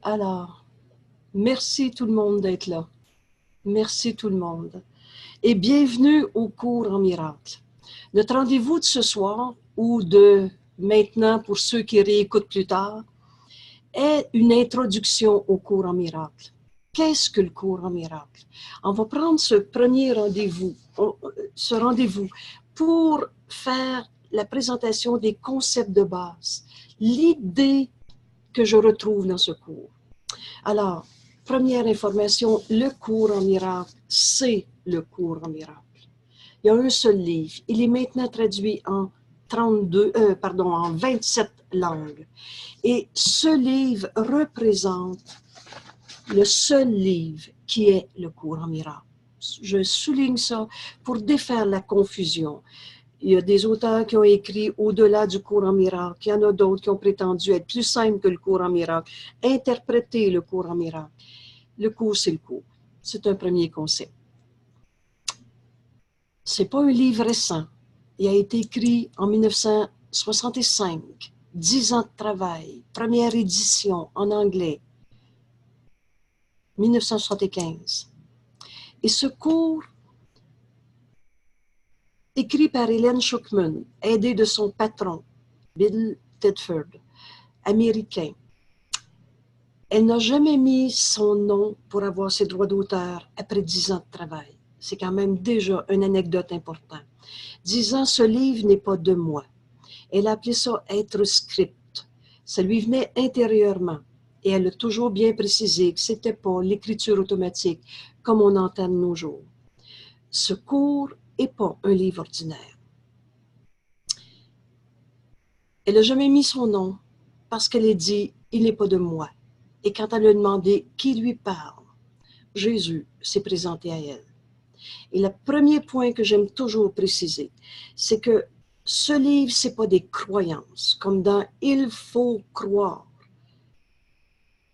Alors, merci tout le monde d'être là. Merci tout le monde. Et bienvenue au cours en miracle. Notre rendez-vous de ce soir, ou de maintenant pour ceux qui réécoutent plus tard, est une introduction au cours en miracle. Qu'est-ce que le cours en miracle? On va prendre ce premier rendez-vous, pour faire la présentation des concepts de base, l'idée que je retrouve dans ce cours. Alors, première information, le cours en miracle, c'est le cours en miracle. Il y a un seul livre. Il est maintenant traduit en 27 langues. Et ce livre représente le seul livre qui est le cours en miracle. Je souligne ça pour défaire la confusion. Il y a des auteurs qui ont écrit au-delà du cours en miracle. Il y en a d'autres qui ont prétendu être plus simples que le cours en miracle, interpréter le cours en miracle. Le cours, c'est le cours. C'est un premier concept. Ce n'est pas un livre récent. Il a été écrit en 1965. 10 ans de travail. Première édition en anglais. 1975. Et ce cours, écrit par Helen Schucman, aidée de son patron, Bill Tedford, américain. Elle n'a jamais mis son nom pour avoir ses droits d'auteur après 10 ans de travail. C'est quand même déjà une anecdote importante. 10 ans, ce livre n'est pas de moi. Elle a appelé ça être script. Ça lui venait intérieurement. Et elle a toujours bien précisé que ce n'était pas l'écriture automatique comme on entend de nos jours. Ce cours n'est pas un livre ordinaire. Elle n'a jamais mis son nom parce qu'elle a dit « il n'est pas de moi ». Et quand elle a demandé qui lui parle, Jésus s'est présenté à elle. Et le premier point que j'aime toujours préciser, c'est que ce livre, ce n'est pas des croyances, comme dans « il faut croire »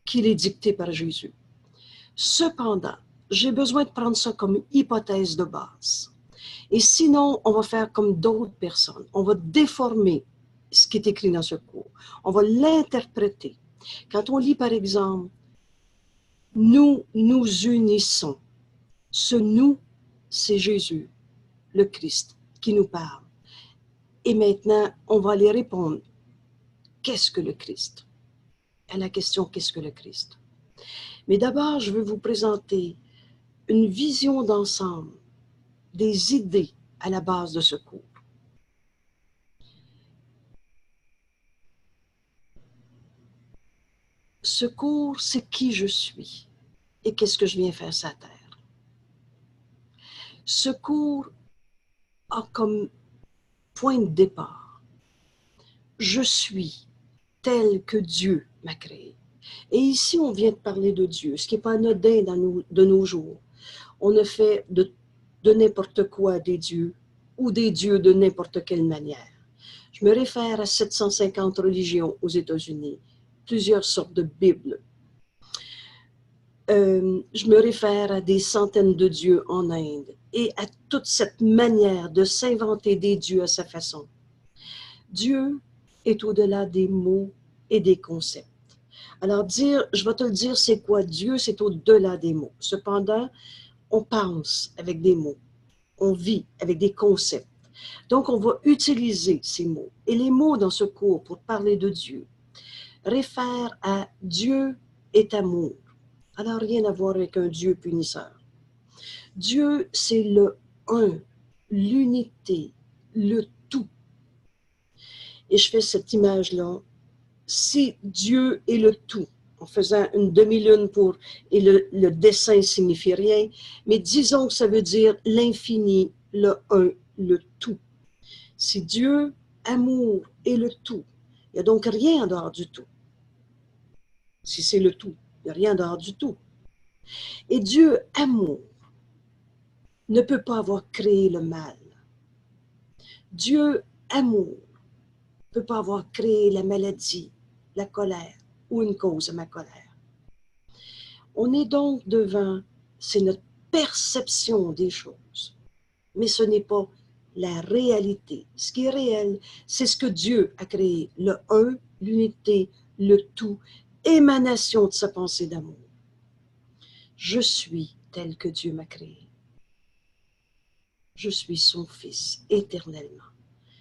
qu'il est dicté par Jésus. Cependant, j'ai besoin de prendre ça comme hypothèse de base. Et sinon, on va faire comme d'autres personnes. On va déformer ce qui est écrit dans ce cours. On va l'interpréter. Quand on lit, par exemple, « nous nous unissons », ce « nous », c'est Jésus, le Christ, qui nous parle. Et maintenant, on va aller répondre « qu'est-ce que le Christ ?» à la question « qu'est-ce que le Christ ?» Mais d'abord, je veux vous présenter une vision d'ensemble des idées à la base de ce cours. Ce cours, c'est qui je suis et qu'est-ce que je viens faire sur la terre. Ce cours a comme point de départ, je suis tel que Dieu m'a créé. Et ici, on vient de parler de Dieu, ce qui n'est pas anodin de nos jours. On a fait de n'importe quoi des dieux ou des dieux de n'importe quelle manière. Je me réfère à 750 religions aux États-Unis, plusieurs sortes de Bibles. Je me réfère à des centaines de dieux en Inde et à toute cette manière de s'inventer des dieux à sa façon. Dieu est au-delà des mots et des concepts. Alors je vais te le dire, c'est quoi Dieu? C'est au-delà des mots. Cependant, on pense avec des mots, on vit avec des concepts. Donc, on va utiliser ces mots. Et les mots dans ce cours pour parler de Dieu réfèrent à Dieu est amour. Alors, rien à voir avec un Dieu punisseur. Dieu, c'est le un, l'unité, le tout. Et je fais cette image-là. Si Dieu est le tout, en faisant une demi-lune et le dessin ne signifie rien, mais disons que ça veut dire l'infini, le un, le tout. Si Dieu, amour, est le tout, il n'y a donc rien en dehors du tout. Si c'est le tout, il n'y a rien en dehors du tout. Et Dieu, amour, ne peut pas avoir créé le mal. Dieu, amour, ne peut pas avoir créé la maladie, la colère ou une cause à ma colère. On est donc devant, c'est notre perception des choses, mais ce n'est pas la réalité. Ce qui est réel, c'est ce que Dieu a créé, le un, l'unité, le tout, émanation de sa pensée d'amour. Je suis tel que Dieu m'a créé. Je suis son fils éternellement.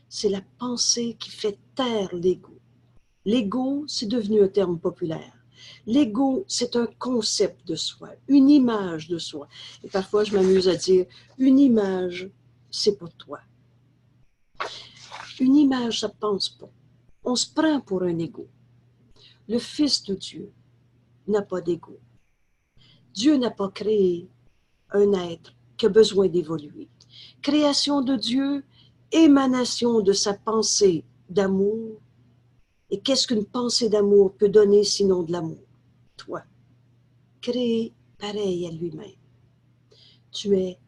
C'est la pensée qui fait taire l'ego. L'ego, c'est devenu un terme populaire. L'ego, c'est un concept de soi, une image de soi. Et parfois, je m'amuse à dire, une image, c'est pas toi. Une image, ça ne pense pas. On se prend pour un ego. Le Fils de Dieu n'a pas d'ego. Dieu n'a pas créé un être qui a besoin d'évoluer. Création de Dieu, émanation de sa pensée d'amour. Et qu'est-ce qu'une pensée d'amour peut donner sinon de l'amour? Toi, créé pareil à lui-même. Tu es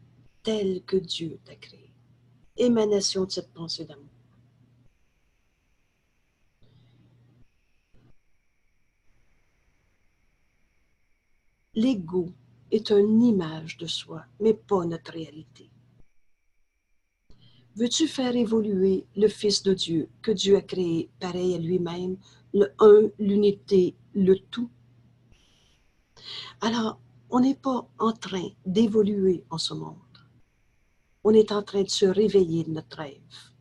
tel que Dieu t'a créé. Émanation de cette pensée d'amour. L'ego est une image de soi, mais pas notre réalité. Veux-tu faire évoluer le Fils de Dieu que Dieu a créé pareil à lui-même, le un, l'unité, le tout? Alors, on n'est pas en train d'évoluer en ce monde. On est en train de se réveiller de notre rêve.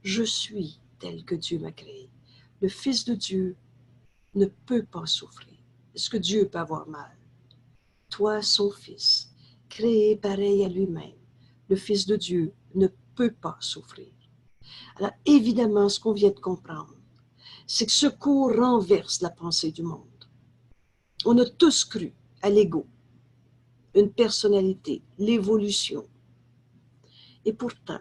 Je suis tel que Dieu m'a créé. Le Fils de Dieu ne peut pas souffrir. Est-ce que Dieu peut avoir mal? Toi, son Fils, créé pareil à lui-même, le Fils de Dieu ne peut pas souffrir. Alors, évidemment, ce qu'on vient de comprendre, c'est que ce cours renverse la pensée du monde. On a tous cru à l'ego, une personnalité, l'évolution. Et pourtant,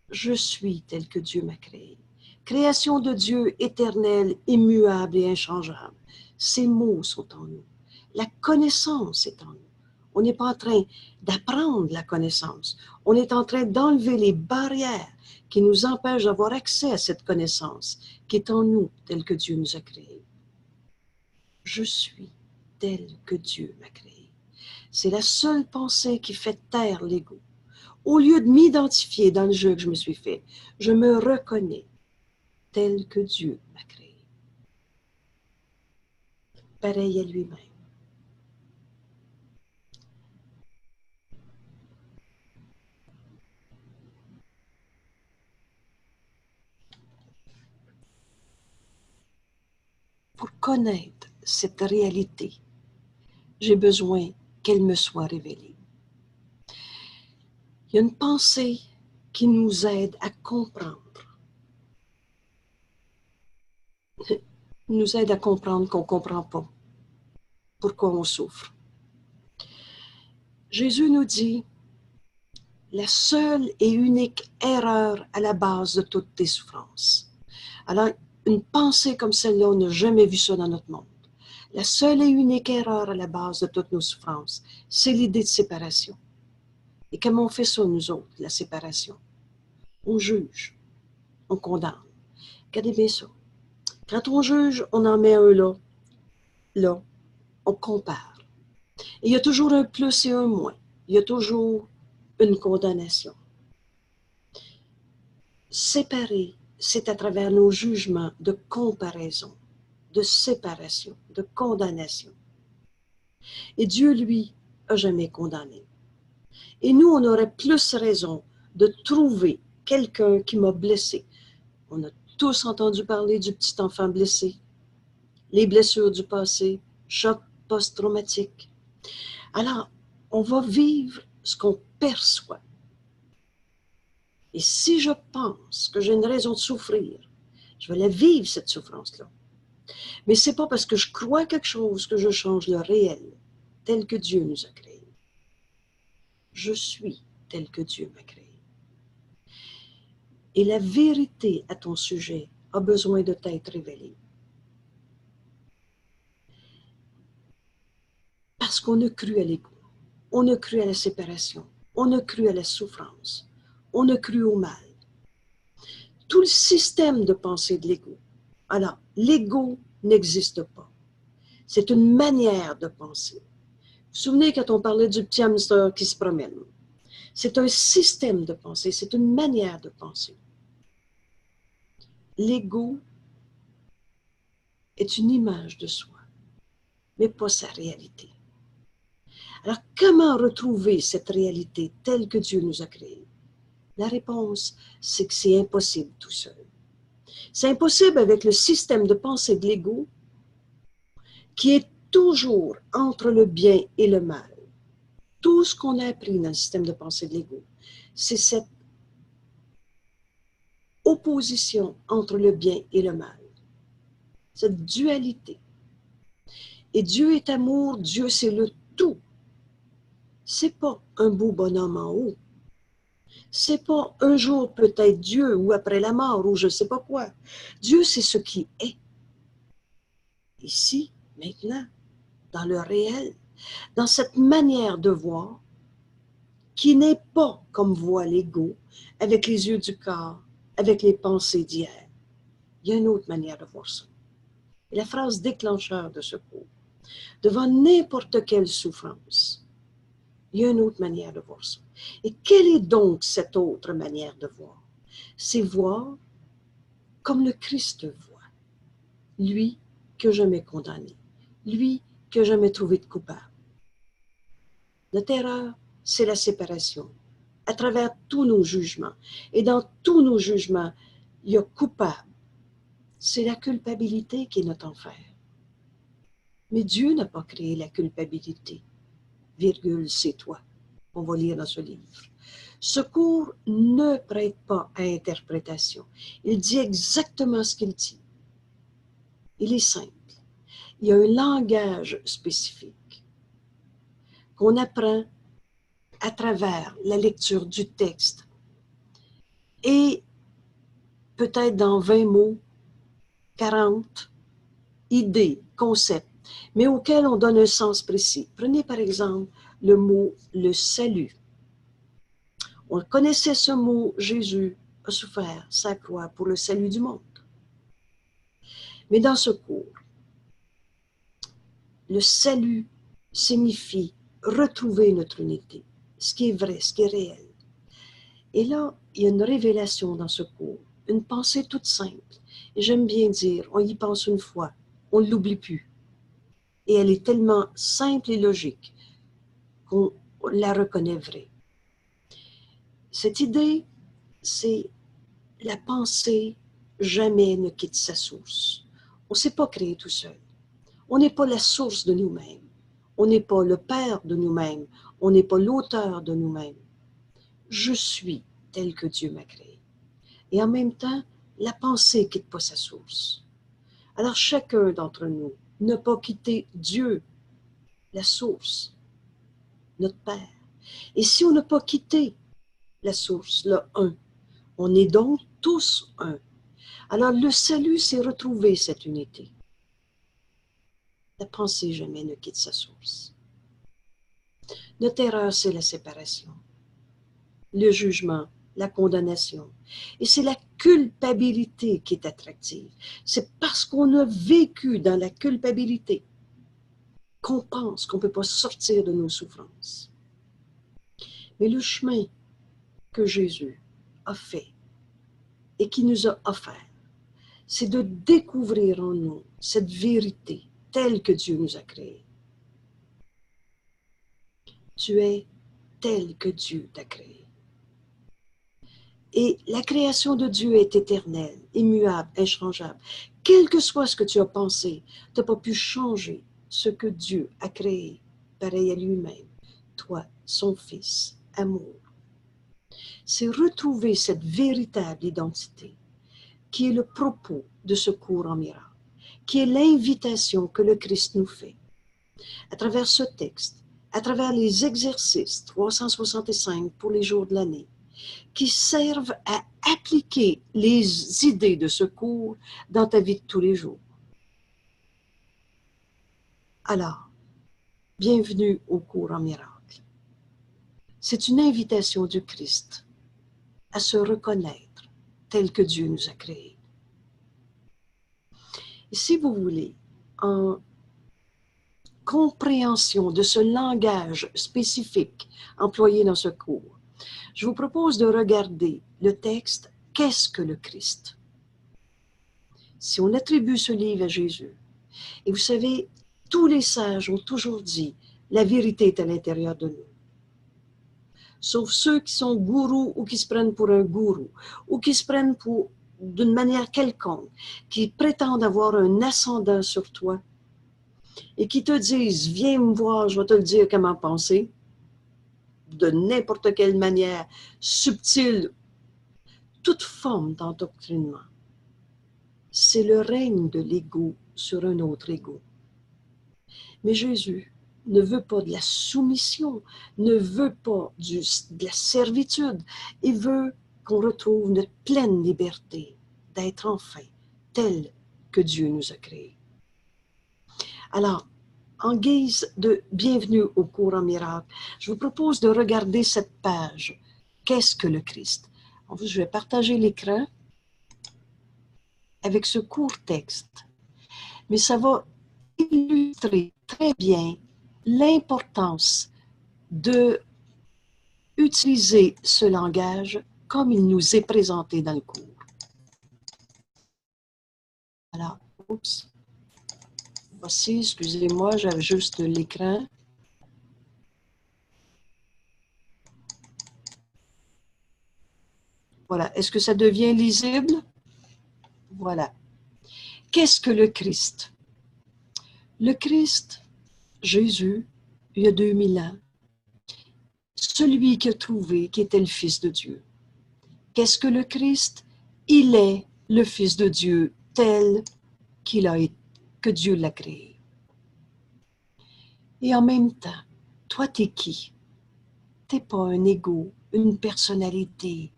je suis tel que Dieu m'a créé. Création de Dieu éternelle, immuable et inchangeable. Ces mots sont en nous. La connaissance est en nous. On n'est pas en train d'apprendre la connaissance. On est en train d'enlever les barrières qui nous empêchent d'avoir accès à cette connaissance qui est en nous, telle que Dieu nous a créés. Je suis tel que Dieu m'a créé. C'est la seule pensée qui fait taire l'ego. Au lieu de m'identifier dans le jeu que je me suis fait, je me reconnais tel que Dieu m'a créé. Pareil à lui-même. Pour connaître cette réalité, j'ai besoin qu'elle me soit révélée. Il y a une pensée qui nous aide à comprendre. Nous aide à comprendre qu'on ne comprend pas pourquoi on souffre. Jésus nous dit, la seule et unique erreur à la base de toutes tes souffrances. Alors, une pensée comme celle-là, on n'a jamais vu ça dans notre monde. La seule et unique erreur à la base de toutes nos souffrances, c'est l'idée de séparation. Et comment on fait ça, nous autres, la séparation? On juge, on condamne. Regardez bien ça. Quand on juge, on en met un là, on compare. Et il y a toujours un plus et un moins. Il y a toujours une condamnation. Séparer, c'est à travers nos jugements de comparaison, de séparation, de condamnation. Et Dieu, lui, a jamais condamné. Et nous, on aurait plus raison de trouver quelqu'un qui m'a blessé. On a tous entendu parler du petit enfant blessé, les blessures du passé, choc post-traumatique. Alors, on va vivre ce qu'on perçoit. Et si je pense que j'ai une raison de souffrir, je vais la vivre, cette souffrance-là. Mais ce n'est pas parce que je crois quelque chose que je change le réel, tel que Dieu nous a créés. Je suis tel que Dieu m'a créé. Et la vérité à ton sujet a besoin de t'être révélée. Parce qu'on a cru à l'ego, on a cru à la séparation, on a cru à la souffrance, on a cru au mal. Tout le système de pensée de l'ego. Alors, l'ego n'existe pas. C'est une manière de penser. Vous vous souvenez quand on parlait du petit hamster qui se promène? C'est un système de pensée, c'est une manière de penser. L'ego est une image de soi, mais pas sa réalité. Alors, comment retrouver cette réalité telle que Dieu nous a créée? La réponse, c'est que c'est impossible tout seul. C'est impossible avec le système de pensée de l'ego qui est toujours entre le bien et le mal. Tout ce qu'on a appris dans le système de pensée de l'ego, c'est cette opposition entre le bien et le mal, cette dualité. Et Dieu est amour, Dieu c'est le tout. C'est pas un beau bonhomme en haut. C'est pas un jour peut-être Dieu ou après la mort ou je sais pas quoi. Dieu c'est ce qui est. Ici, maintenant, dans le réel, dans cette manière de voir qui n'est pas comme voit l'ego, avec les yeux du corps, avec les pensées d'hier. Il y a une autre manière de voir ça. Et la phrase déclencheur de ce cours, devant n'importe quelle souffrance, il y a une autre manière de voir ça. Et quelle est donc cette autre manière de voir? C'est voir comme le Christ voit. Lui que jamais condamné. Lui que jamais trouvé de coupable. Notre erreur, c'est la séparation. À travers tous nos jugements. Et dans tous nos jugements, il y a coupable. C'est la culpabilité qui est notre enfer. Mais Dieu n'a pas créé la culpabilité. Virgule, c'est toi. On va lire dans ce livre. Ce cours ne prête pas à interprétation. Il dit exactement ce qu'il dit. Il est simple. Il y a un langage spécifique qu'on apprend à travers la lecture du texte. Et peut-être dans 20 mots, 40 idées, concepts, mais auxquels on donne un sens précis. Prenez par exemple le mot « le salut ». On connaissait ce mot, Jésus a souffert sa croix pour le salut du monde. Mais dans ce cours, le salut signifie retrouver notre unité, ce qui est vrai, ce qui est réel. Et là, il y a une révélation dans ce cours, une pensée toute simple. Et j'aime bien dire, on y pense une fois, on ne l'oublie plus. Et elle est tellement simple et logique qu'on la reconnaît vraie. Cette idée, c'est la pensée jamais ne quitte sa source. On ne s'est pas créé tout seul. On n'est pas la source de nous-mêmes. On n'est pas le père de nous-mêmes. On n'est pas l'auteur de nous-mêmes. Je suis tel que Dieu m'a créé. Et en même temps, la pensée ne quitte pas sa source. Alors chacun d'entre nous n'a pas quitté Dieu, la source, notre Père. Et si on n'a pas quitté la source, le un, on est donc tous un. Alors le salut, c'est retrouver cette unité. La pensée jamais ne quitte sa source. Notre erreur, c'est la séparation, le jugement, la condamnation. Et c'est la culpabilité qui est attractive. C'est parce qu'on a vécu dans la culpabilité qu'on pense qu'on ne peut pas sortir de nos souffrances. Mais le chemin que Jésus a fait et qui nous a offert, c'est de découvrir en nous cette vérité telle que Dieu nous a créée. Tu es tel que Dieu t'a créé. Et la création de Dieu est éternelle, immuable, inchangeable. Quel que soit ce que tu as pensé, tu n'as pas pu changer ce que Dieu a créé, pareil à lui-même. Toi, son Fils, amour. C'est retrouver cette véritable identité qui est le propos de ce cours en miracle, qui est l'invitation que le Christ nous fait. À travers ce texte, à travers les exercices 365 pour les jours de l'année, qui servent à appliquer les idées de ce cours dans ta vie de tous les jours. Alors, bienvenue au cours en miracle. C'est une invitation du Christ à se reconnaître tel que Dieu nous a créés. Et si vous voulez, en compréhension de ce langage spécifique employé dans ce cours, je vous propose de regarder le texte « Qu'est-ce que le Christ ?» Si on attribue ce livre à Jésus, Et vous savez, tous les sages ont toujours dit, la vérité est à l'intérieur de nous. Sauf ceux qui sont gourous ou qui se prennent pour un gourou, ou qui se prennent pour, d'une manière quelconque, qui prétendent avoir un ascendant sur toi, et qui te disent, viens me voir, je vais te le dire comment penser, de n'importe quelle manière, subtile, toute forme d'endoctrinement. C'est le règne de l'ego sur un autre ego. Mais Jésus ne veut pas de la soumission, ne veut pas de la servitude. Il veut qu'on retrouve notre pleine liberté d'être enfin tel que Dieu nous a créés. Alors, en guise de bienvenue au cours en miracle, je vous propose de regarder cette page. Qu'est-ce que le Christ? En fait, je vais partager l'écran avec ce court texte, mais ça va illustrer très bien l'importance de utiliser ce langage comme il nous est présenté dans le cours. Alors, oups. Voici, excusez-moi, j'ajuste l'écran. Voilà. Est-ce que ça devient lisible? Voilà. Qu'est-ce que le Christ? Le Christ, Jésus, il y a 2000 ans, celui qui a trouvé qui était le Fils de Dieu. Qu'est-ce que le Christ? Il est le Fils de Dieu tel qu'il a été, que Dieu l'a créé. Et en même temps, toi, t'es qui? T'es pas un ego, une personnalité.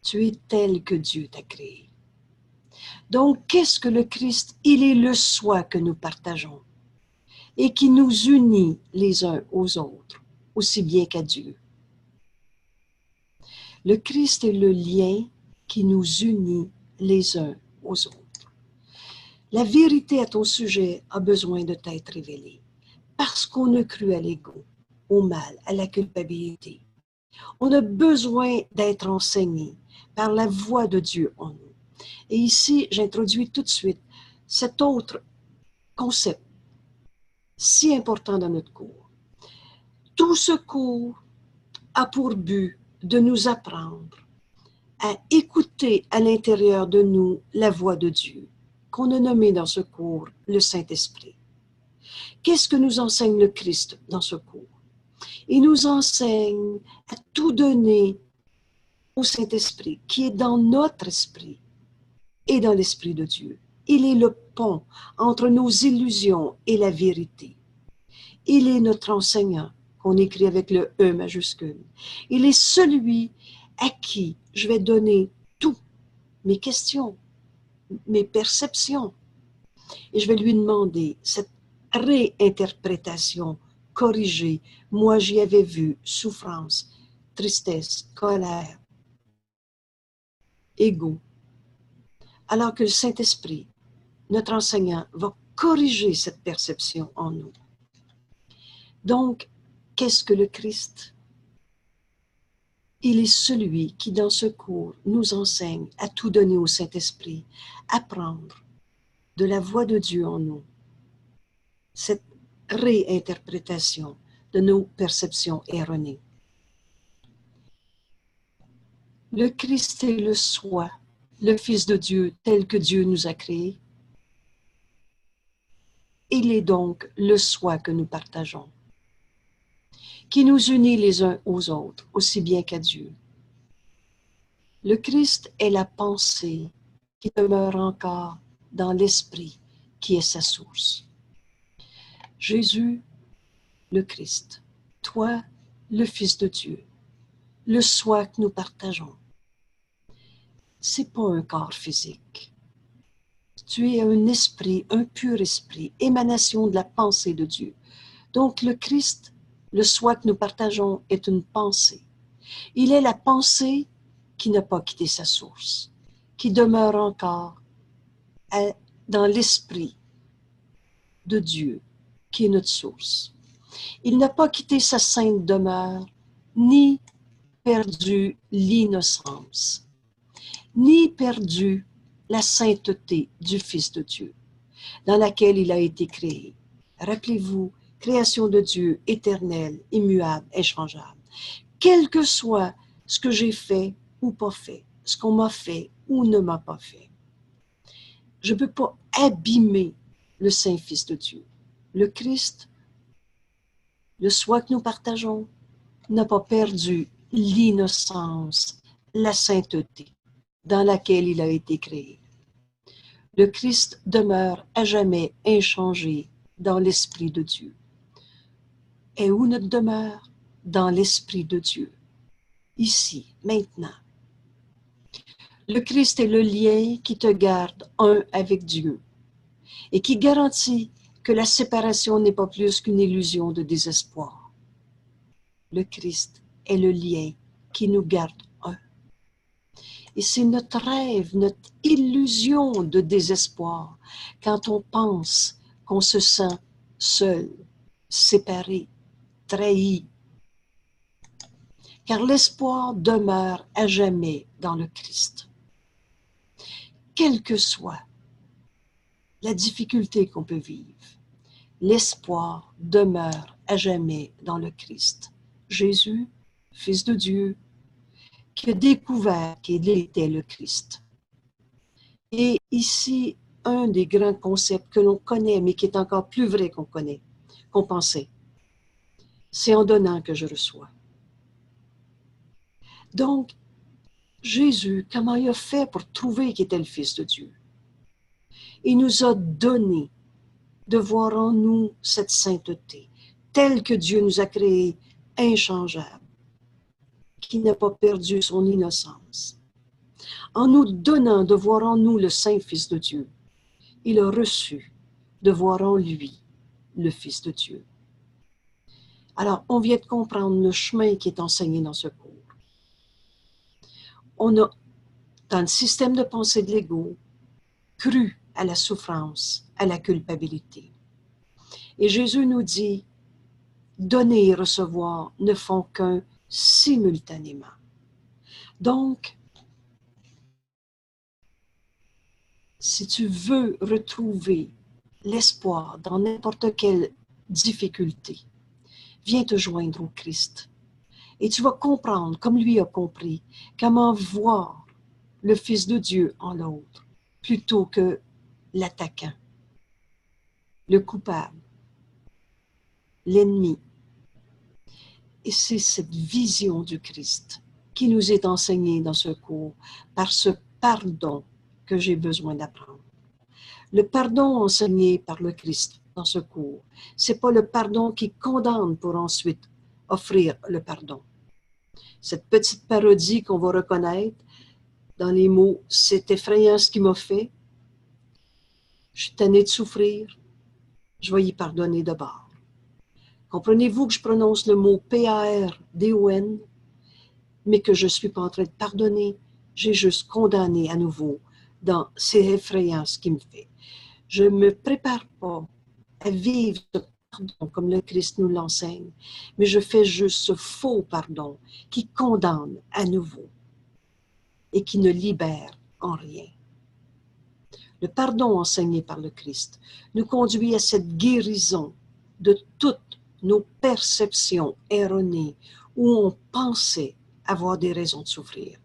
Tu es tel que Dieu t'a créé. Donc, qu'est-ce que le Christ? Il est le soi que nous partageons et qui nous unit les uns aux autres, aussi bien qu'à Dieu. Le Christ est le lien qui nous unit les uns aux autres. La vérité à ton sujet a besoin de t'être révélée parce qu'on a cru à l'ego, au mal, à la culpabilité. On a besoin d'être enseigné par la voix de Dieu en nous. Et ici, j'introduis tout de suite cet autre concept si important dans notre cours. Tout ce cours a pour but de nous apprendre à écouter à l'intérieur de nous la voix de Dieu, qu'on a nommé dans ce cours le Saint-Esprit. Qu'est-ce que nous enseigne le Christ dans ce cours? Il nous enseigne à tout donner au Saint-Esprit, qui est dans notre esprit et dans l'Esprit de Dieu. Il est le pont entre nos illusions et la vérité. Il est notre enseignant, qu'on écrit avec le E majuscule. Il est celui à qui je vais donner tout, mes questions, mes perceptions. Et je vais lui demander cette réinterprétation corrigée. Moi, j'y avais vu souffrance, tristesse, colère, ego. Alors que le Saint-Esprit, notre enseignant, va corriger cette perception en nous. Donc, qu'est-ce que le Christ? Il est celui qui, dans ce cours, nous enseigne à tout donner au Saint-Esprit, apprendre de la voix de Dieu en nous, cette réinterprétation de nos perceptions erronées. Le Christ est le soi, le Fils de Dieu tel que Dieu nous a créés. Il est donc le soi que nous partageons, qui nous unit les uns aux autres, aussi bien qu'à Dieu. Le Christ est la pensée qui demeure encore dans l'esprit qui est sa source. Jésus, le Christ, toi, le Fils de Dieu, le soi que nous partageons. C'est pas un corps physique. Tu es un esprit, un pur esprit, émanation de la pensée de Dieu. Donc le Christ, le soi que nous partageons, est une pensée. Il est la pensée qui n'a pas quitté sa source, qui demeure encore dans l'esprit de Dieu, qui est notre source. Il n'a pas quitté sa sainte demeure, ni perdu l'innocence, ni perdu la sainteté du Fils de Dieu. dans laquelle il a été créé. Rappelez-vous, création de Dieu, éternelle, immuable, inchangeable. Quel que soit ce que j'ai fait ou pas fait, ce qu'on m'a fait ou ne m'a pas fait, je ne peux pas abîmer le Saint-Fils de Dieu. Le Christ, le soi que nous partageons, n'a pas perdu l'innocence, la sainteté dans laquelle il a été créé. Le Christ demeure à jamais inchangé dans l'Esprit de Dieu. Et où notre demeure? Dans l'Esprit de Dieu, ici, maintenant. Le Christ est le lien qui te garde un avec Dieu et qui garantit que la séparation n'est pas plus qu'une illusion de désespoir. Le Christ est le lien qui nous garde un. Et c'est notre rêve, notre illusion de désespoir quand on pense qu'on se sent seul, séparé, trahi. Car l'espoir demeure à jamais dans le Christ. Quelle que soit la difficulté qu'on peut vivre, l'espoir demeure à jamais dans le Christ. Jésus, Fils de Dieu, qui a découvert qu'il était le Christ. Et ici, un des grands concepts que l'on connaît, mais qui est encore plus vrai qu'on connaît, qu'on pensait, c'est en donnant que je reçois. Donc, Jésus, comment il a fait pour trouver qu'il était le Fils de Dieu? Il nous a donné de voir en nous cette sainteté, telle que Dieu nous a créés, inchangeable, qui n'a pas perdu son innocence. En nous donnant de voir en nous le Saint-Fils de Dieu, il a reçu de voir en lui le Fils de Dieu. Alors, on vient de comprendre le chemin qui est enseigné dans ce cours. On a, dans le système de pensée de l'ego, cru à la souffrance, à la culpabilité. Et Jésus nous dit, donner et recevoir ne font qu'un simultanément. Donc, si tu veux retrouver l'espoir dans n'importe quelle difficulté, viens te joindre au Christ. Et tu vas comprendre, comme lui a compris, comment voir le Fils de Dieu en l'autre, plutôt que l'attaquant, le coupable, l'ennemi. Et c'est cette vision du Christ qui nous est enseignée dans ce cours, par ce pardon que j'ai besoin d'apprendre. Le pardon enseigné par le Christ dans ce cours, c'est pas le pardon qui condamne pour ensuite offrir le pardon. Cette petite parodie qu'on va reconnaître dans les mots « c'est effrayant ce qu'il m'a fait »,« je suis tannée de souffrir », je vais y pardonner de bord. Comprenez-vous que je prononce le mot P-A-R-D-O-N, mais que je ne suis pas en train de pardonner, j'ai juste condamné à nouveau dans « c'est effrayant ce qu'il me fait ». Je ne me prépare pas à vivre ce pardon comme le Christ nous l'enseigne, mais je fais juste ce faux pardon qui condamne à nouveau et qui ne libère en rien. Le pardon enseigné par le Christ nous conduit à cette guérison de toutes nos perceptions erronées où on pensait avoir des raisons de souffrir.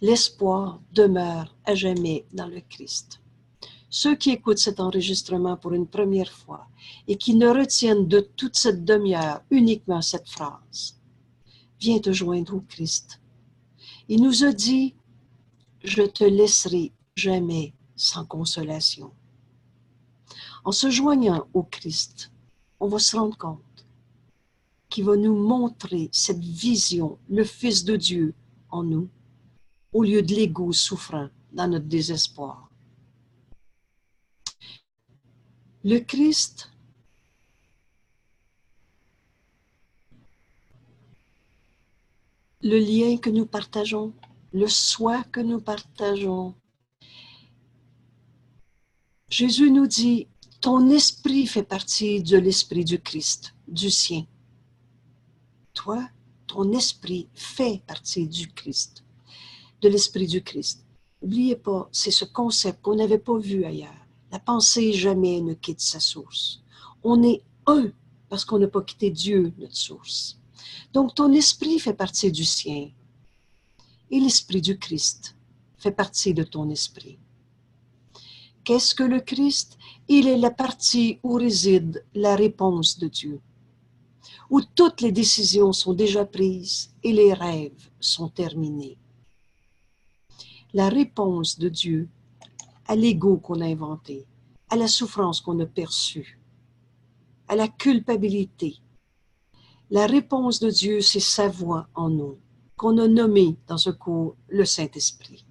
L'espoir demeure à jamais dans le Christ. Ceux qui écoutent cet enregistrement pour une première fois et qui ne retiennent de toute cette demi-heure uniquement cette phrase, viens te joindre au Christ. Il nous a dit, je te laisserai jamais sans consolation. En se joignant au Christ, on va se rendre compte qu'il va nous montrer cette vision, le Fils de Dieu en nous, au lieu de l'ego souffrant dans notre désespoir. Le Christ, le lien que nous partageons, le soi que nous partageons. Jésus nous dit, ton esprit fait partie de l'esprit du Christ, du sien. Toi, ton esprit fait partie du Christ, de l'esprit du Christ. N'oubliez pas, c'est ce concept qu'on n'avait pas vu ailleurs. La pensée jamais ne quitte sa source. On est un parce qu'on n'a pas quitté Dieu, notre source. Donc ton esprit fait partie du sien et l'esprit du Christ fait partie de ton esprit. Qu'est-ce que le Christ? Il est la partie où réside la réponse de Dieu, où toutes les décisions sont déjà prises et les rêves sont terminés. La réponse de Dieu à l'ego qu'on a inventé, à la souffrance qu'on a perçue, à la culpabilité. La réponse de Dieu, c'est sa voix en nous, qu'on a nommée dans ce cours le Saint-Esprit.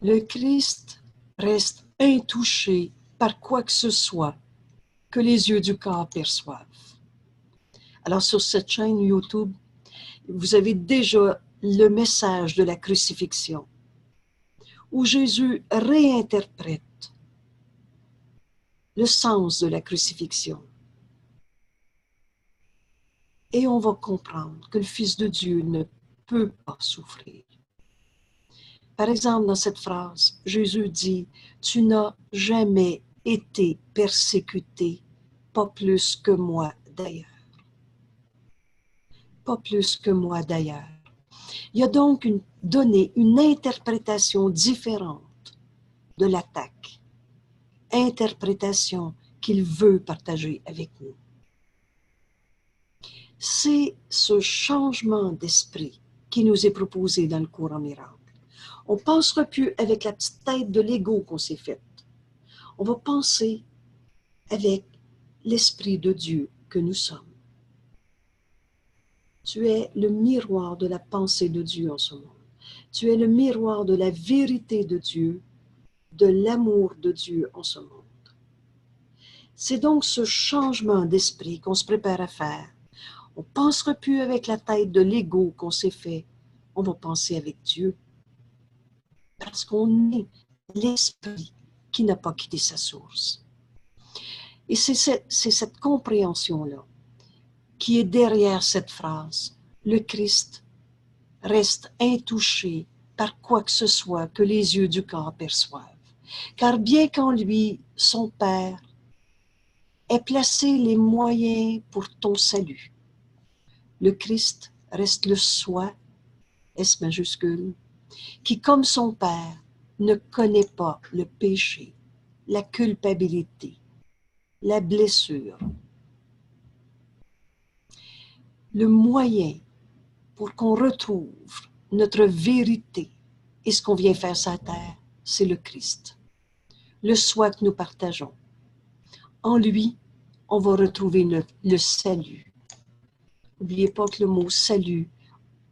Le Christ reste intouché par quoi que ce soit que les yeux du corps perçoivent. Alors sur cette chaîne YouTube, vous avez déjà le message de la crucifixion, où Jésus réinterprète le sens de la crucifixion. Et on va comprendre que le Fils de Dieu ne peut pas souffrir. Par exemple, dans cette phrase, Jésus dit « Tu n'as jamais été persécuté, pas plus que moi d'ailleurs. » Pas plus que moi d'ailleurs. Il y a donc donné une interprétation différente de l'attaque, interprétation qu'il veut partager avec nous. C'est ce changement d'esprit qui nous est proposé dans le cours en miracle. On ne pensera plus avec la petite tête de l'ego qu'on s'est faite. On va penser avec l'Esprit de Dieu que nous sommes. Tu es le miroir de la pensée de Dieu en ce monde. Tu es le miroir de la vérité de Dieu, de l'amour de Dieu en ce monde. C'est donc ce changement d'esprit qu'on se prépare à faire. On ne pensera plus avec la tête de l'ego qu'on s'est fait. On va penser avec Dieu. Parce qu'on est l'esprit qui n'a pas quitté sa source. Et c'est cette compréhension-là qui est derrière cette phrase. Le Christ reste intouché par quoi que ce soit que les yeux du corps perçoivent. Car bien qu'en lui, son Père ait placé les moyens pour ton salut, le Christ reste le soi, S majuscule, qui, comme son Père, ne connaît pas le péché, la culpabilité, la blessure. Le moyen pour qu'on retrouve notre vérité et ce qu'on vient faire sur la terre, c'est le Christ. Le soi que nous partageons. En lui, on va retrouver le salut. N'oubliez pas que le mot salut,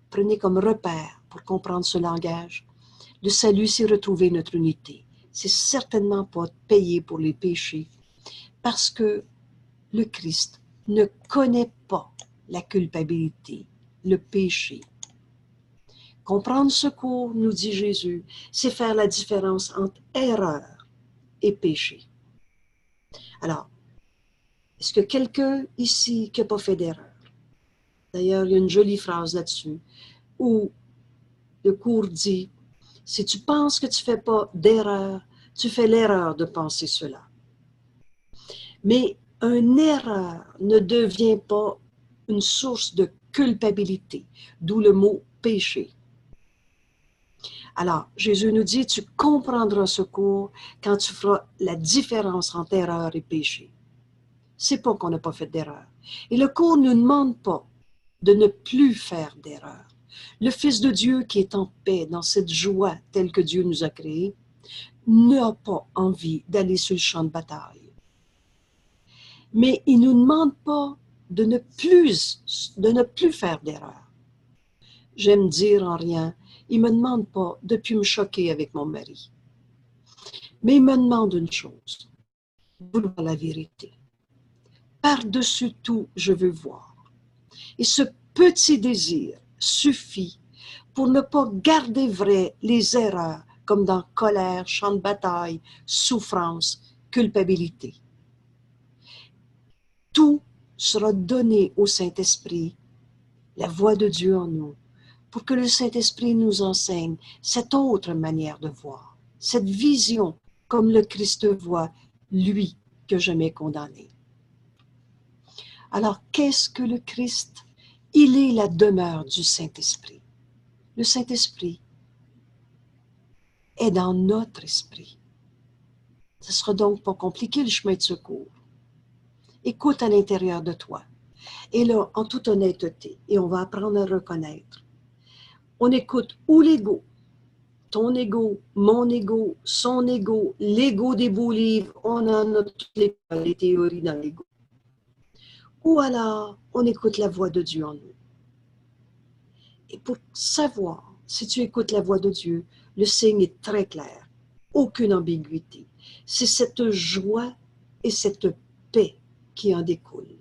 prenez comme repère pour comprendre ce langage. Le salut, c'est retrouver notre unité. C'est certainement pas payer pour les péchés, parce que le Christ ne connaît pas la culpabilité, le péché. Comprendre ce cours, nous dit Jésus, c'est faire la différence entre erreur et péché. Alors, est-ce que quelqu'un ici qui n'a pas fait d'erreur? D'ailleurs, il y a une jolie phrase là-dessus, où le cours dit, si tu penses que tu ne fais pas d'erreur, tu fais l'erreur de penser cela. Mais une erreur ne devient pas une source de culpabilité, d'où le mot péché. Alors, Jésus nous dit, tu comprendras ce cours quand tu feras la différence entre erreur et péché. C'est pas qu'on n'a pas fait d'erreur. Et le cours ne nous demande pas de ne plus faire d'erreur. Le Fils de Dieu qui est en paix dans cette joie telle que Dieu nous a créée, n'a pas envie d'aller sur le champ de bataille. Mais il ne nous demande pas de ne plus faire d'erreur. J'aime dire en rien, il ne me demande pas de ne plus me choquer avec mon mari. Mais il me demande une chose, vouloir la vérité. Par-dessus tout, je veux voir. Et ce petit désir suffit pour ne pas garder vrai les erreurs comme dans colère, champ de bataille, souffrance, culpabilité. Tout sera donné au Saint-Esprit, la voix de Dieu en nous, pour que le Saint-Esprit nous enseigne cette autre manière de voir, cette vision comme le Christ voit, lui que je m'ai condamné. Alors, qu'est-ce que le Christ? Il est la demeure du Saint-Esprit. Le Saint-Esprit est dans notre esprit. Ce ne sera donc pas compliqué le chemin de secours. Écoute à l'intérieur de toi. Et là, en toute honnêteté, et on va apprendre à reconnaître, on écoute ou l'ego, ton ego, mon ego, son ego, l'ego des beaux livres, on en a toutes les théories dans l'ego. Ou alors, on écoute la voix de Dieu en nous. Et pour savoir si tu écoutes la voix de Dieu, le signe est très clair. Aucune ambiguïté. C'est cette joie et cette paix qui en découle.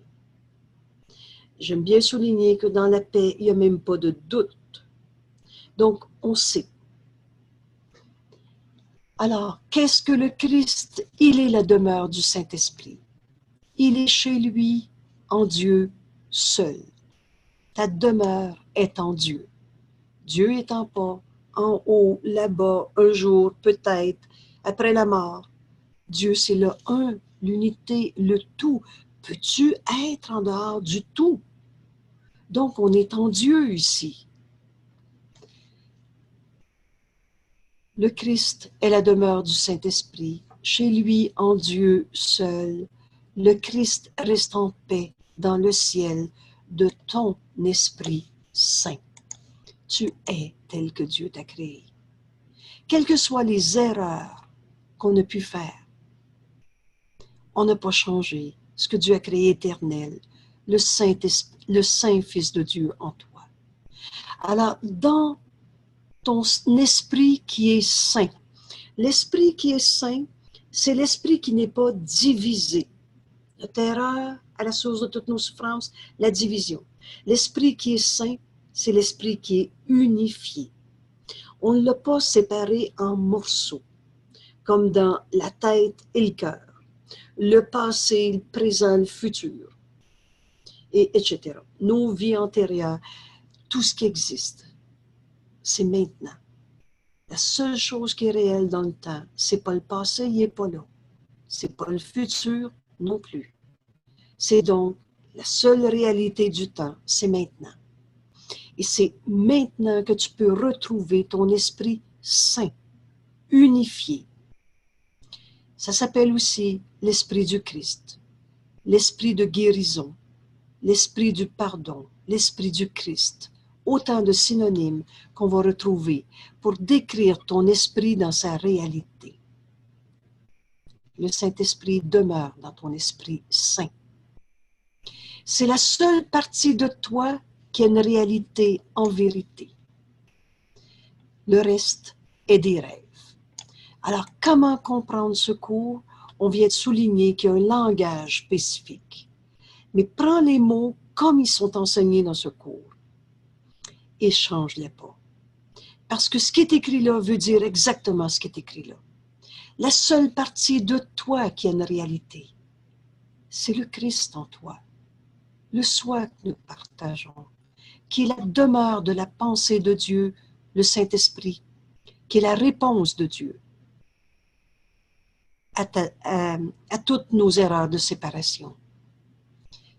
J'aime bien souligner que dans la paix, il n'y a même pas de doute. Donc, on sait. Alors, qu'est-ce que le Christ? Il est la demeure du Saint-Esprit. Il est chez lui, en Dieu, seul. Ta demeure est en Dieu. Dieu étant pas en haut, là-bas, un jour, peut-être, après la mort. Dieu, c'est le un, l'unité, le tout. Peux-tu être en dehors du tout? Donc, on est en Dieu ici. Le Christ est la demeure du Saint-Esprit. Chez lui, en Dieu seul, le Christ reste en paix dans le ciel de ton Esprit Saint. Tu es tel que Dieu t'a créé. Quelles que soient les erreurs qu'on a pu faire, on n'a pas changé ce que Dieu a créé éternel, le Saint Fils de Dieu en toi. Alors, dans ton esprit qui est saint, l'esprit qui est saint, c'est l'esprit qui n'est pas divisé. Notre erreur à la source de toutes nos souffrances, la division. L'esprit qui est saint, c'est l'esprit qui est unifié. On ne l'a pas séparé en morceaux, comme dans la tête et le cœur, le passé, le présent, le futur, et etc. Nos vies antérieures, tout ce qui existe, c'est maintenant. La seule chose qui est réelle dans le temps, c'est pas le passé, il n'est pas là. C'est pas le futur non plus. C'est donc la seule réalité du temps, c'est maintenant. Et c'est maintenant que tu peux retrouver ton esprit saint, unifié. Ça s'appelle aussi l'esprit du Christ, l'esprit de guérison, l'esprit du pardon, l'esprit du Christ. Autant de synonymes qu'on va retrouver pour décrire ton esprit dans sa réalité. Le Saint-Esprit demeure dans ton esprit saint. C'est la seule partie de toi qui a une réalité en vérité. Le reste est des rêves. Alors, comment comprendre ce cours? On vient de souligner qu'il y a un langage spécifique. Mais prends les mots comme ils sont enseignés dans ce cours et change-les pas. Parce que ce qui est écrit là veut dire exactement ce qui est écrit là. La seule partie de toi qui a une réalité, c'est le Christ en toi. Le soi que nous partageons, qui est la demeure de la pensée de Dieu, le Saint-Esprit, qui est la réponse de Dieu à toutes nos erreurs de séparation.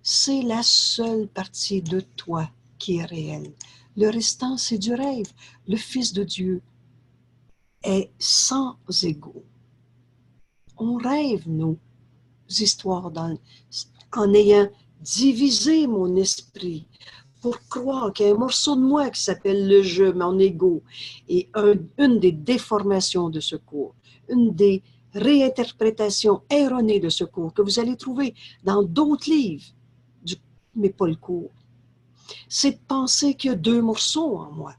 C'est la seule partie de toi qui est réelle. Le restant, c'est du rêve. Le Fils de Dieu est sans égaux. On rêve nos histoires en ayant divisé mon esprit pour croire qu'il y a un morceau de moi qui s'appelle le jeu, mon ego. Et une des déformations de ce cours, une des réinterprétations erronées de ce cours que vous allez trouver dans d'autres livres, mais pas le cours, c'est de penser qu'il y a deux morceaux en moi,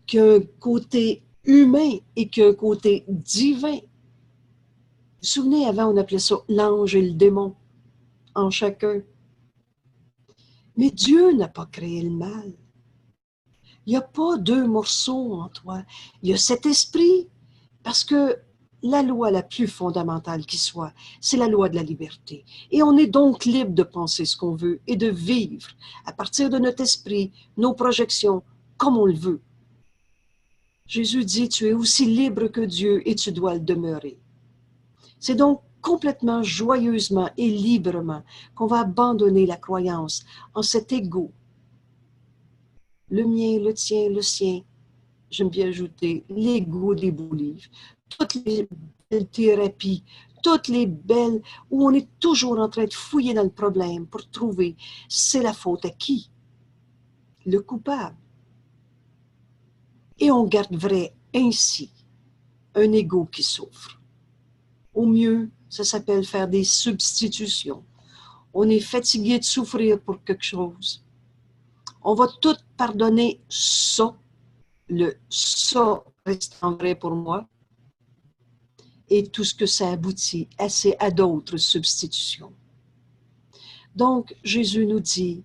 qu'il y a un côté humain et qu'il y a un côté divin. Vous vous souvenez, avant, on appelait ça l'ange et le démon en chacun. Mais Dieu n'a pas créé le mal. Il n'y a pas deux morceaux en toi. Il y a cet esprit, parce que la loi la plus fondamentale qui soit, c'est la loi de la liberté. Et on est donc libre de penser ce qu'on veut et de vivre à partir de notre esprit, nos projections, comme on le veut. Jésus dit, tu es aussi libre que Dieu et tu dois le demeurer. C'est donc complètement joyeusement et librement qu'on va abandonner la croyance en cet ego. Le mien, le tien, le sien. J'aime bien ajouter l'ego des beaux livres. Toutes les belles thérapies, toutes les belles, où on est toujours en train de fouiller dans le problème pour trouver c'est la faute à qui? Le coupable. Et on garderait ainsi un ego qui souffre. Au mieux, ça s'appelle faire des substitutions. On est fatigué de souffrir pour quelque chose. On va tout pardonner ça, le ça restant vrai pour moi, et tout ce que ça aboutit à d'autres substitutions. Donc, Jésus nous dit,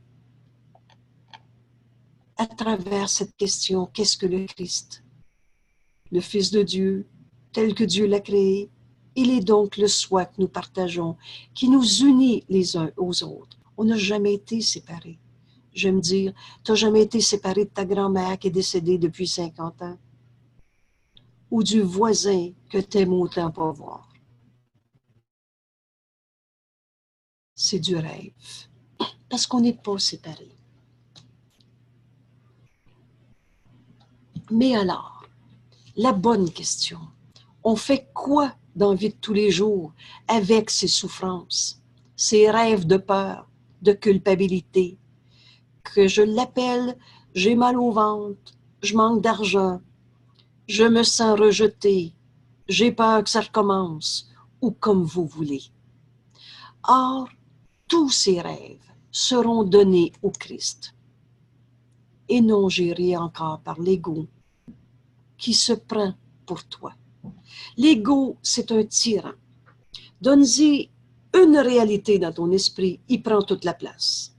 à travers cette question, qu'est-ce que le Christ? Le Fils de Dieu, tel que Dieu l'a créé, il est donc le soi que nous partageons, qui nous unit les uns aux autres. On n'a jamais été séparés. J'aime dire, tu n'as jamais été séparé de ta grand-mère qui est décédée depuis 50 ans, ou du voisin que tu aimes autant pas voir. C'est du rêve, parce qu'on n'est pas séparés. Mais alors, la bonne question, on fait quoi dans la vie de tous les jours avec ces souffrances, ces rêves de peur, de culpabilité, que je l'appelle, j'ai mal au ventre, je manque d'argent, je me sens rejeté, j'ai peur que ça recommence, ou comme vous voulez. Or, tous ces rêves seront donnés au Christ et non gérés encore par l'ego qui se prend pour toi. L'ego, c'est un tyran. Donne-y une réalité dans ton esprit, il prend toute la place.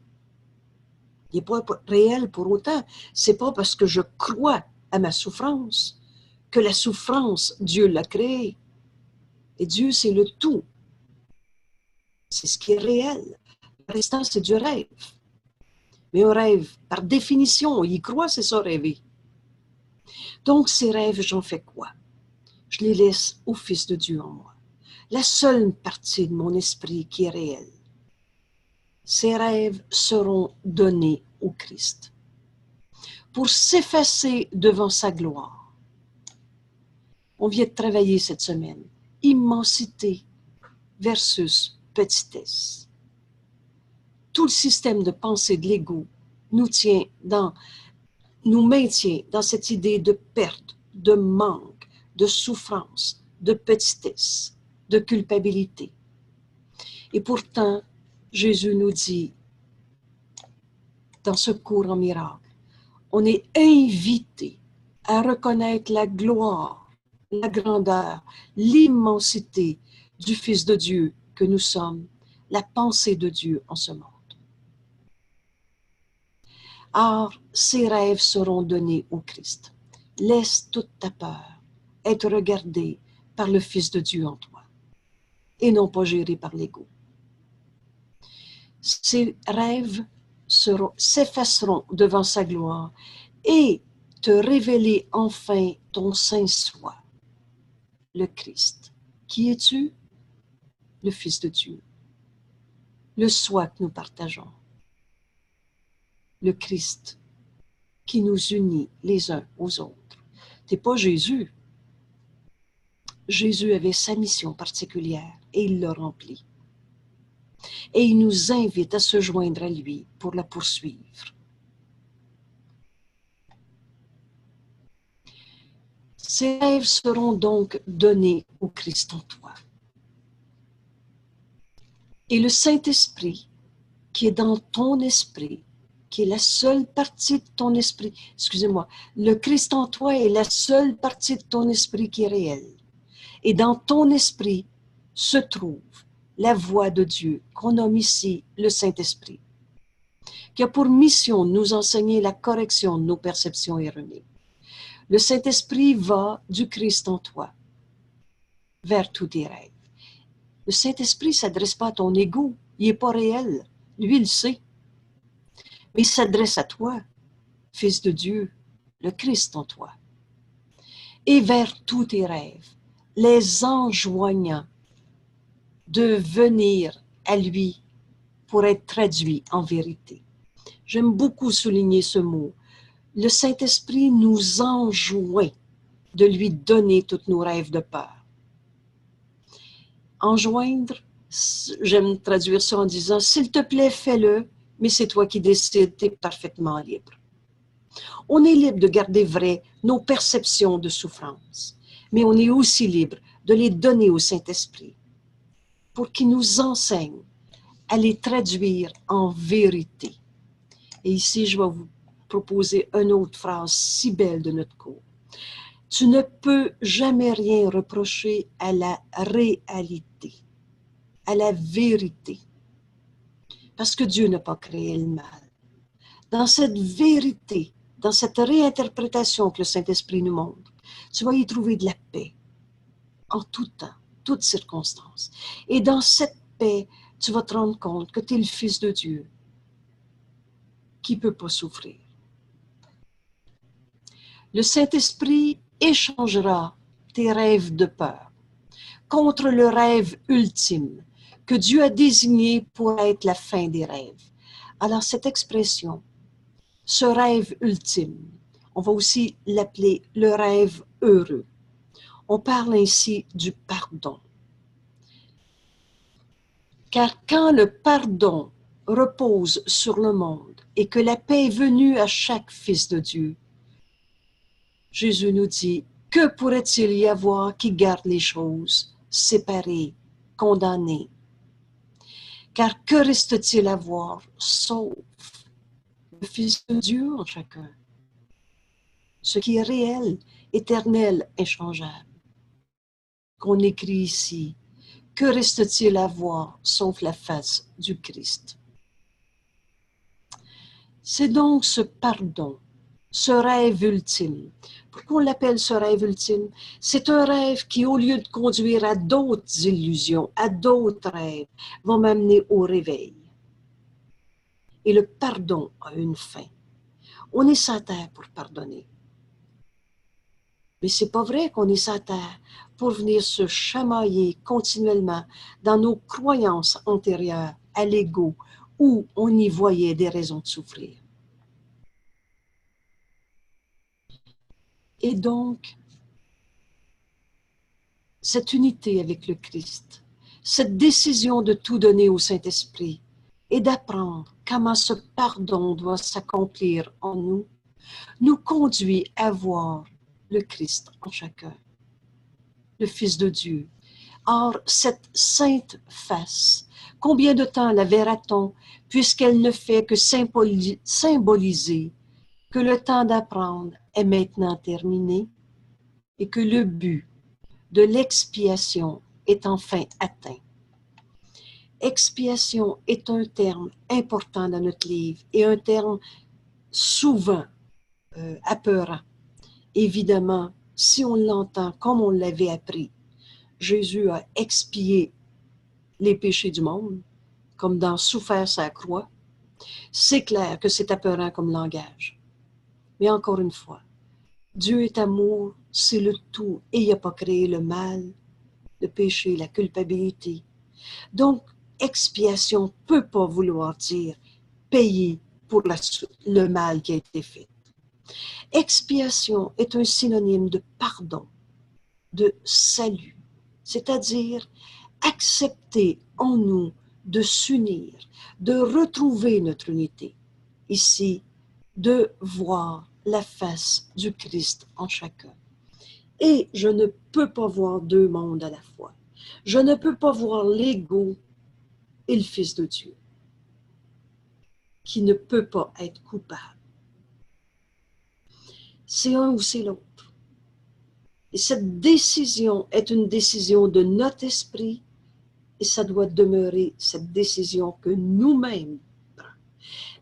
Il n'est pas réel pour autant. C'est pas parce que je crois à ma souffrance que la souffrance, Dieu l'a créée. Et Dieu, c'est le tout. C'est ce qui est réel. Le restant, c'est du rêve. Mais un rêve, par définition, on y croit, c'est ça, rêver. Donc, ces rêves, j'en fais quoi? Je les laisse au Fils de Dieu en moi. La seule partie de mon esprit qui est réelle. Ces rêves seront donnés au Christ pour s'effacer devant sa gloire. On vient de travailler cette semaine. Immensité versus petitesse. Tout le système de pensée de l'ego nous maintient dans cette idée de perte, de manque, de souffrance, de petitesse, de culpabilité. Et pourtant, Jésus nous dit, dans ce cours en miracle, on est invité à reconnaître la gloire, la grandeur, l'immensité du Fils de Dieu que nous sommes, la pensée de Dieu en ce monde. Or, ces rêves seront donnés au Christ. Laisse toute ta peur être regardée par le Fils de Dieu en toi et non pas gérée par l'ego. Ces rêves s'effaceront devant sa gloire et te révéler enfin ton saint soi, le Christ. Qui es-tu? Le Fils de Dieu. Le soi que nous partageons. Le Christ qui nous unit les uns aux autres. Tu n'es pas Jésus. Jésus avait sa mission particulière et il l'a remplie. Et il nous invite à se joindre à lui pour la poursuivre. Ces rêves seront donc donnés au Christ en toi. Et le Saint-Esprit, qui est dans ton esprit, qui est la seule partie de ton esprit, excusez-moi, le Christ en toi est la seule partie de ton esprit qui est réelle. Et dans ton esprit se trouve la voix de Dieu, qu'on nomme ici le Saint-Esprit, qui a pour mission de nous enseigner la correction de nos perceptions erronées. Le Saint-Esprit va du Christ en toi vers tous tes rêves. Le Saint-Esprit ne s'adresse pas à ton ego, il n'est pas réel, lui il le sait. Mais il s'adresse à toi, Fils de Dieu, le Christ en toi, et vers tous tes rêves, les enjoignant de venir à lui pour être traduits en vérité. J'aime beaucoup souligner ce mot. Le Saint-Esprit nous enjoint de lui donner tous nos rêves de peur. Enjoindre, j'aime traduire ça en disant, s'il te plaît, fais-le, mais c'est toi qui décides, tu es parfaitement libre. On est libre de garder vrai nos perceptions de souffrance, mais on est aussi libre de les donner au Saint-Esprit pour qu'il nous enseigne à les traduire en vérité. Et ici, je vais vous proposer une autre phrase si belle de notre cours. Tu ne peux jamais rien reprocher à la réalité, à la vérité, parce que Dieu n'a pas créé le mal. Dans cette vérité, dans cette réinterprétation que le Saint-Esprit nous montre, tu vas y trouver de la paix en tout temps, toutes circonstances. Et dans cette paix, tu vas te rendre compte que tu es le Fils de Dieu qui ne peut pas souffrir. Le Saint-Esprit échangera tes rêves de peur contre le rêve ultime que Dieu a désigné pour être la fin des rêves. Alors cette expression, ce rêve ultime, on va aussi l'appeler le rêve heureux. On parle ainsi du pardon. Car quand le pardon repose sur le monde et que la paix est venue à chaque fils de Dieu, Jésus nous dit, que pourrait-il y avoir qui garde les choses séparées, condamnées? Car que reste-t-il à voir sauf le Fils de Dieu en chacun? Ce qui est réel, éternel, inchangeable. Qu'on écrit ici, que reste-t-il à voir sauf la face du Christ? C'est donc ce pardon, ce rêve ultime. Pourquoi on l'appelle ce rêve ultime? C'est un rêve qui, au lieu de conduire à d'autres illusions, à d'autres rêves, va m'amener au réveil. Et le pardon a une fin. On est sur terre pour pardonner. Mais c'est pas vrai qu'on est sur terre pour venir se chamailler continuellement dans nos croyances antérieures à l'ego où on y voyait des raisons de souffrir. Et donc, cette unité avec le Christ, cette décision de tout donner au Saint-Esprit et d'apprendre comment ce pardon doit s'accomplir en nous, nous conduit à voir le Christ en chacun, le Fils de Dieu. Or, cette sainte face, combien de temps la verra-t-on, puisqu'elle ne fait que symboliser que le temps d'apprendre est maintenant terminé et que le but de l'expiation est enfin atteint. Expiation est un terme important dans notre livre et un terme souvent apeurant. Évidemment, si on l'entend comme on l'avait appris, Jésus a expié les péchés du monde, comme dans souffert sa croix. C'est clair que c'est apeurant comme langage. Mais encore une fois, Dieu est amour, c'est le tout, et il n'a pas créé le mal, le péché, la culpabilité. Donc, expiation ne peut pas vouloir dire payer pour le mal qui a été fait. Expiation est un synonyme de pardon, de salut, c'est-à-dire accepter en nous de s'unir, de retrouver notre unité. Ici, de voir la face du Christ en chacun. Et je ne peux pas voir deux mondes à la fois. Je ne peux pas voir l'ego et le Fils de Dieu, qui ne peut pas être coupable. C'est un ou c'est l'autre. Et cette décision est une décision de notre esprit et ça doit demeurer cette décision que nous-mêmes prenons.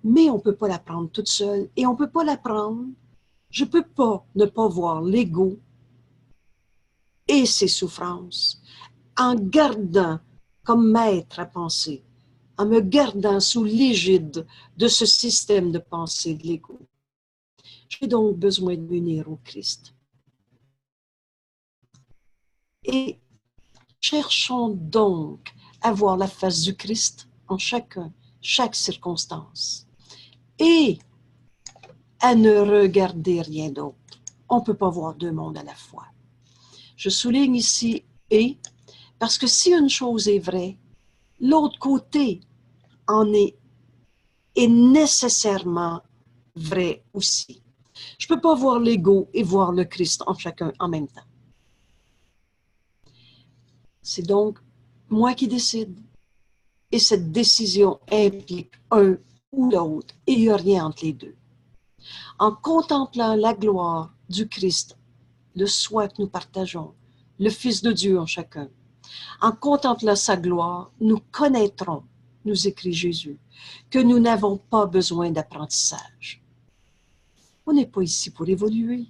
Mais on ne peut pas la prendre toute seule et on ne peut pas la prendre. Je ne peux pas ne pas voir l'ego et ses souffrances, en gardant comme maître à penser, en me gardant sous l'égide de ce système de pensée de l'ego. J'ai donc besoin de m'unir au Christ. Et cherchons donc à voir la face du Christ en chaque circonstance. Et à ne regarder rien d'autre. On ne peut pas voir deux mondes à la fois. Je souligne ici « et » parce que si une chose est vraie, l'autre côté est nécessairement vrai aussi. Je ne peux pas voir l'ego et voir le Christ en chacun en même temps. C'est donc moi qui décide. Et cette décision implique un ou l'autre, et il n'y a rien entre les deux. En contemplant la gloire du Christ, le soi que nous partageons, le Fils de Dieu en chacun, en contemplant sa gloire, nous connaîtrons, nous écrit Jésus, que nous n'avons pas besoin d'apprentissage. On n'est pas ici pour évoluer.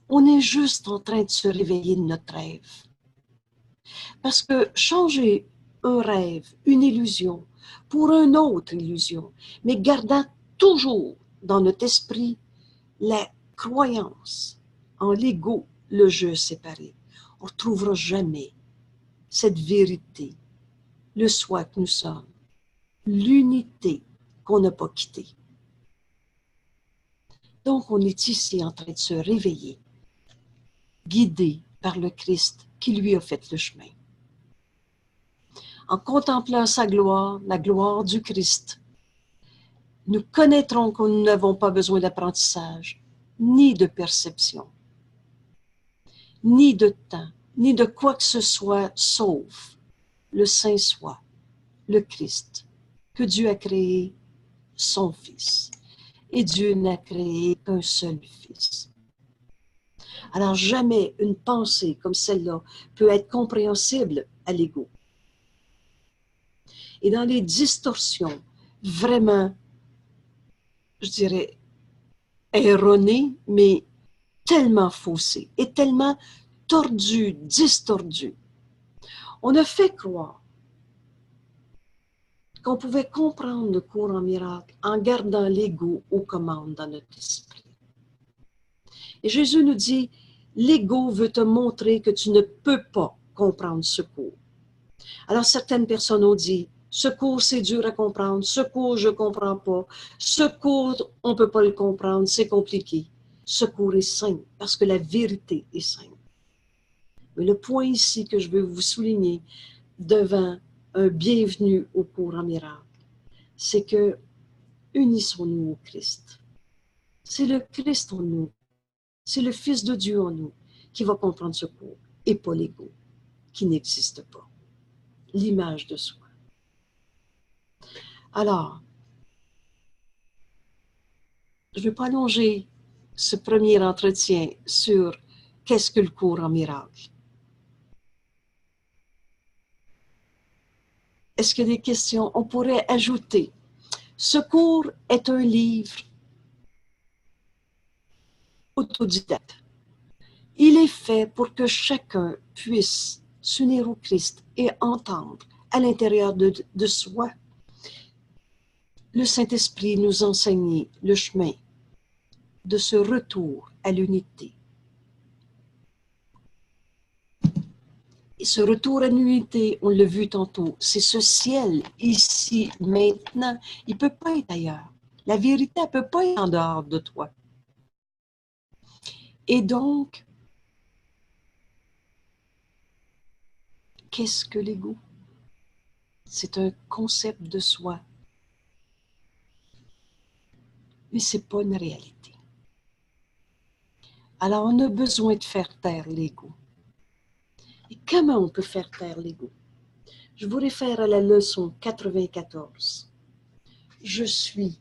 On est juste en train de se réveiller de notre rêve. Parce que changer un rêve, une illusion, pour une autre illusion, mais gardant toujours dans notre esprit la croyance en l'ego, le je séparé, on ne retrouvera jamais cette vérité, le soi que nous sommes, l'unité qu'on n'a pas quittée. Donc, on est ici en train de se réveiller, guidé par le Christ qui lui a fait le chemin. En contemplant sa gloire, la gloire du Christ, nous connaîtrons que nous n'avons pas besoin d'apprentissage, ni de perception, ni de temps, ni de quoi que ce soit, sauf le Saint-Soi, le Christ, que Dieu a créé son Fils. Et Dieu n'a créé qu'un seul Fils. Alors jamais une pensée comme celle-là peut être compréhensible à l'ego. Et dans les distorsions vraiment, je dirais, erronées, mais tellement faussées et tellement tordues, distordues, on a fait croire qu'on pouvait comprendre le cours en miracle en gardant l'ego aux commandes dans notre esprit. Et Jésus nous dit, l'ego veut te montrer que tu ne peux pas comprendre ce cours. Alors certaines personnes ont dit, ce cours c'est dur à comprendre, ce cours je ne comprends pas, ce cours on ne peut pas le comprendre, c'est compliqué. Ce cours est simple parce que la vérité est simple. Mais le point ici que je veux vous souligner devant un bienvenu au cours en miracle, c'est que unissons-nous au Christ. C'est le Christ en nous, c'est le Fils de Dieu en nous qui va comprendre ce cours et pas l'ego qui n'existe pas. L'image de soi. Alors, je ne vais pas allonger ce premier entretien sur qu'est-ce que le cours en miracle. Est-ce qu'il y a des questions? On pourrait ajouter. Ce cours est un livre autodidacte. Il est fait pour que chacun puisse s'unir au Christ et entendre à l'intérieur de soi le Saint-Esprit nous enseigner le chemin de ce retour à l'unité. Et ce retour à l'unité, on l'a vu tantôt, c'est ce ciel ici, maintenant. Il ne peut pas être ailleurs. La vérité, elle ne peut pas être en dehors de toi. Et donc, qu'est-ce que l'ego? C'est un concept de soi. Mais ce n'est pas une réalité. Alors, on a besoin de faire taire l'ego. Et comment on peut faire taire l'ego? Je vous réfère à la leçon 94. Je suis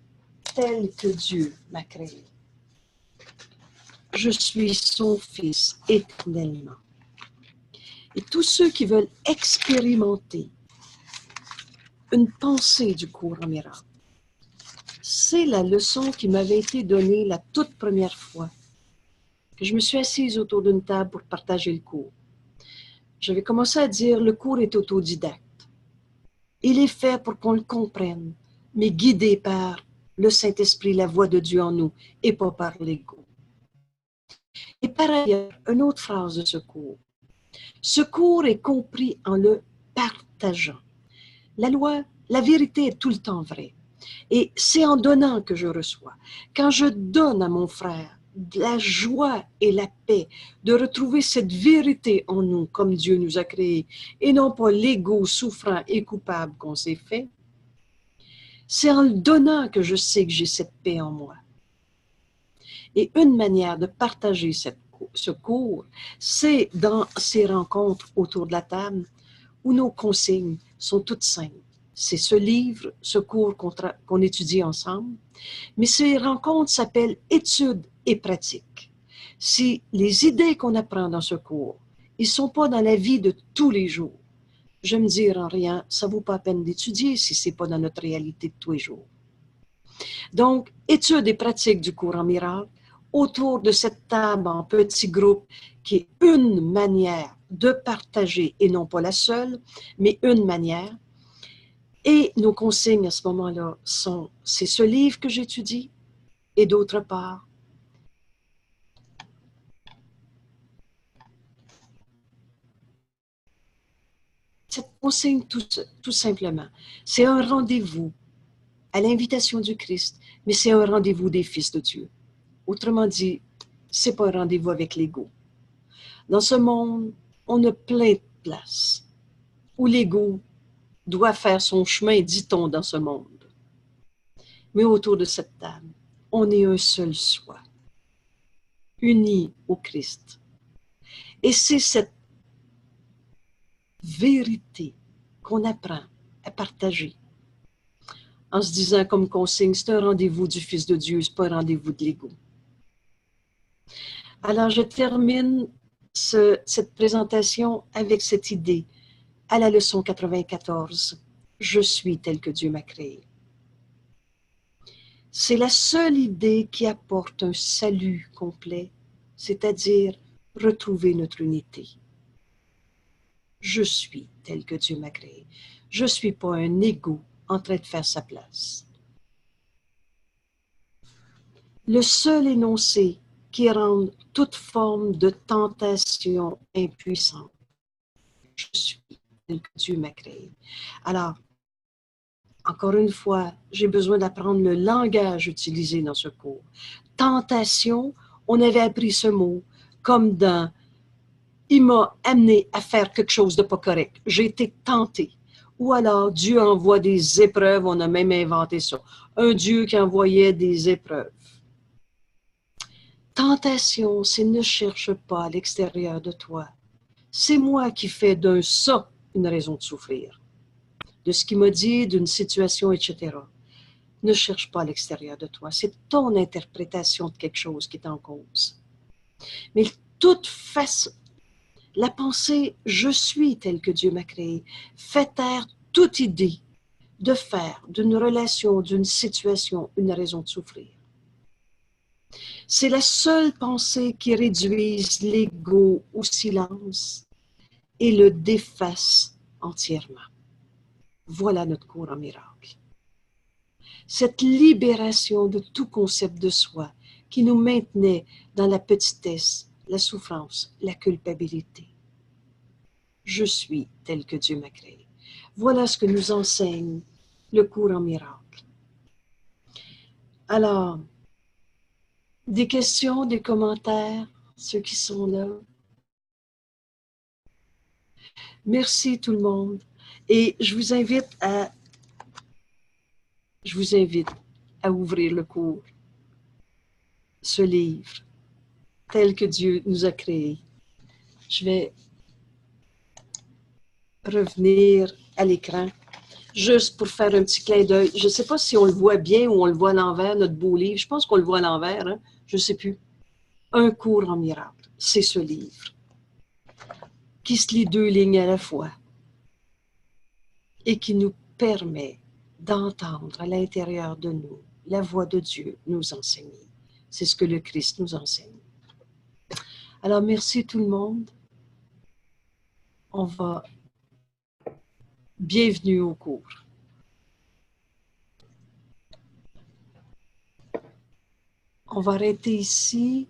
tel que Dieu m'a créé. Je suis son Fils éternellement. Et tous ceux qui veulent expérimenter une pensée du cours en miracle, c'est la leçon qui m'avait été donnée la toute première fois que je me suis assise autour d'une table pour partager le cours. j'avais commencé à dire, le cours est autodidacte. Il est fait pour qu'on le comprenne, mais guidé par le Saint-Esprit, la voix de Dieu en nous, et pas par l'ego. Et par ailleurs, une autre phrase de ce cours. Ce cours est compris en le partageant. La loi, la vérité est tout le temps vraie. Et c'est en donnant que je reçois. Quand je donne à mon frère la joie et la paix de retrouver cette vérité en nous comme Dieu nous a créés et non pas l'ego souffrant et coupable qu'on s'est fait, c'est en le donnant que je sais que j'ai cette paix en moi. Et une manière de partager ce cours, c'est dans ces rencontres autour de la table où nos consignes sont toutes simples. C'est ce livre, ce cours qu'on étudie ensemble, mais ces rencontres s'appellent études et pratiques. Si les idées qu'on apprend dans ce cours, ils ne sont pas dans la vie de tous les jours, je vais me dire en rien, ça ne vaut pas la peine d'étudier si ce n'est pas dans notre réalité de tous les jours. Donc, études et pratiques du cours en miracle, autour de cette table en petits groupes, qui est une manière de partager, et non pas la seule, mais une manière. Et nos consignes à ce moment-là sont, c'est ce livre que j'étudie, et d'autre part, cette consigne tout simplement, c'est un rendez-vous à l'invitation du Christ, mais c'est un rendez-vous des fils de Dieu. Autrement dit, c'est pas un rendez-vous avec l'ego. Dans ce monde, on a plein de places où l'ego doit faire son chemin, dit-on, dans ce monde. Mais autour de cette table, on est un seul soi, uni au Christ. Et c'est cette vérité qu'on apprend à partager en se disant comme consigne, c'est un rendez-vous du Fils de Dieu, c'est pas un rendez-vous de l'ego. Alors, je termine cette présentation avec cette idée à la leçon 94. Je suis tel que Dieu m'a créé. C'est la seule idée qui apporte un salut complet, c'est-à-dire retrouver notre unité. Je suis tel que Dieu m'a créé. Je ne suis pas un ego en train de faire sa place. Le seul énoncé qui rend toute forme de tentation impuissante. Je suis tel que Dieu m'a créé. Alors, encore une fois, j'ai besoin d'apprendre le langage utilisé dans ce cours. Tentation, on avait appris ce mot comme dans « il m'a amené à faire quelque chose de pas correct ». J'ai été tenté. Ou alors, Dieu envoie des épreuves, on a même inventé ça. Un Dieu qui envoyait des épreuves. Tentation, c'est ne cherche pas à l'extérieur de toi. C'est moi qui fais d'un ça une raison de souffrir. De ce qu'il m'a dit, d'une situation, etc. Ne cherche pas à l'extérieur de toi. C'est ton interprétation de quelque chose qui est en cause. Mais toute face, la pensée « je suis tel que Dieu m'a créé » fait taire toute idée de faire d'une relation, d'une situation, une raison de souffrir. C'est la seule pensée qui réduise l'ego au silence et le déface entièrement. Voilà notre cours en miracle. Cette libération de tout concept de soi qui nous maintenait dans la petitesse, la souffrance, la culpabilité. Je suis tel que Dieu m'a créé. Voilà ce que nous enseigne le cours en miracle. Alors, des questions, des commentaires, ceux qui sont là. Merci tout le monde. Et je vous invite à ouvrir le cours, ce livre, tel que Dieu nous a créé. Je vais revenir à l'écran, juste pour faire un petit clin d'œil. Je ne sais pas si on le voit bien ou on le voit à l'envers, notre beau livre. Je pense qu'on le voit à l'envers, hein? Je ne sais plus. Un cours en miracle, c'est ce livre, qui se lit 2 lignes à la fois et qui nous permet d'entendre à l'intérieur de nous la voix de Dieu nous enseigner. C'est ce que le Christ nous enseigne. Alors, merci tout le monde. On va... Bienvenue au cours. On va arrêter ici